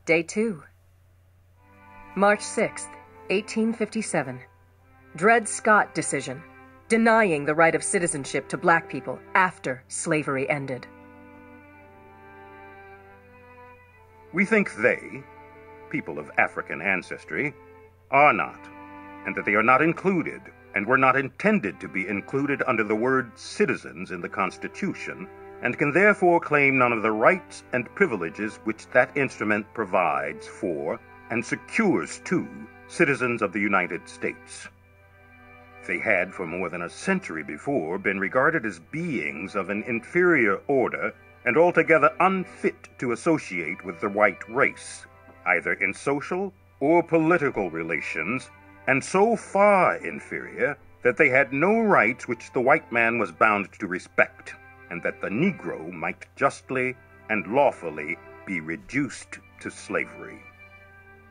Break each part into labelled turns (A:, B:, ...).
A: Day 2. March 6th, 1857. Dred Scott decision, denying the right of citizenship to black people after slavery ended.
B: We think they, people of African ancestry, are not, and that they are not included, and were not intended to be included under the word citizens in the Constitution, and can therefore claim none of the rights and privileges which that instrument provides for and secures to citizens of the United States. They had for more than a century before been regarded as beings of an inferior order and altogether unfit to associate with the white race, either in social or political relations, and so far inferior that they had no rights which the white man was bound to respect, and that the Negro might justly and lawfully be reduced to slavery.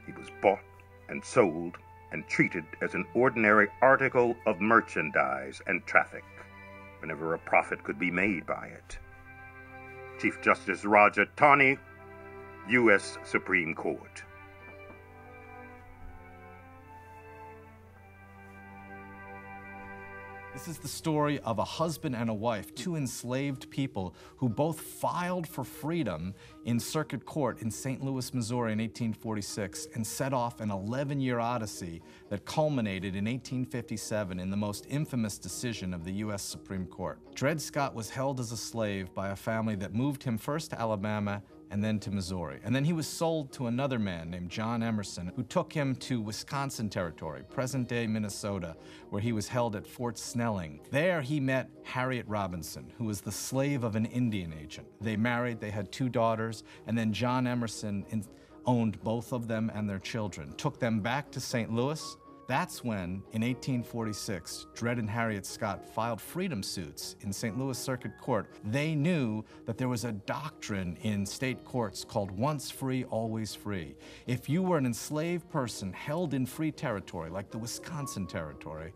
B: He was bought and sold and treated as an ordinary article of merchandise and traffic, whenever a profit could be made by it. Chief Justice Roger Taney, U.S. Supreme Court.
C: This is the story of a husband and a wife, two enslaved people who both filed for freedom in circuit court in St. Louis, Missouri in 1846 and set off an 11-year odyssey that culminated in 1857 in the most infamous decision of the U.S. Supreme Court. Dred Scott was held as a slave by a family that moved him first to Alabama and then to Missouri. And then he was sold to another man named John Jemison, who took him to Wisconsin Territory, present-day Minnesota, where he was held at Fort Snelling. There he met Harriet Robinson, who was the slave of an Indian agent. They married, they had 2 daughters, and then John Jemison owned both of them and their children, took them back to St. Louis. That's when, in 1846, Dred and Harriet Scott filed freedom suits in St. Louis Circuit Court. They knew that there was a doctrine in state courts called once free, always free. If you were an enslaved person held in free territory, like the Wisconsin Territory,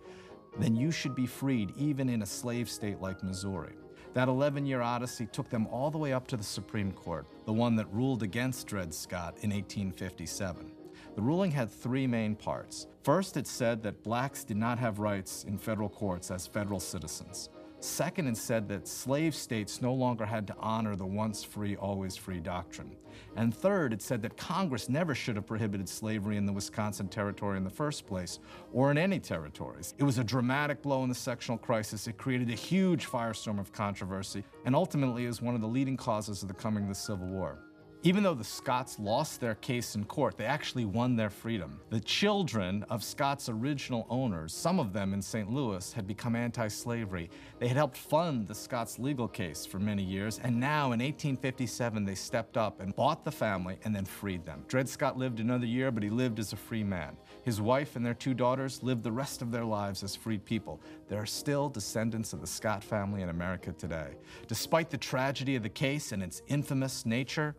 C: then you should be freed even in a slave state like Missouri. That 11-year odyssey took them all the way up to the Supreme Court, the one that ruled against Dred Scott in 1857. The ruling had 3 main parts. First, it said that blacks did not have rights in federal courts as federal citizens. Second, it said that slave states no longer had to honor the once free, always free doctrine. And third, it said that Congress never should have prohibited slavery in the Wisconsin Territory in the first place, or in any territories. It was a dramatic blow in the sectional crisis. It created a huge firestorm of controversy, and ultimately is one of the leading causes of the coming of the Civil War. Even though the Scotts lost their case in court, they actually won their freedom. The children of Scott's original owners, some of them in St. Louis, had become anti-slavery. They had helped fund the Scotts' legal case for many years, and now in 1857 they stepped up and bought the family and then freed them. Dred Scott lived another year, but he lived as a free man. His wife and their 2 daughters lived the rest of their lives as freed people. There are still descendants of the Scott family in America today. Despite the tragedy of the case and its infamous nature,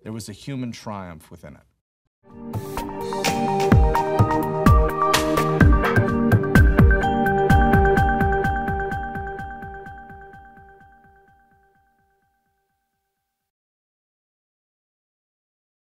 C: there was a human triumph within it.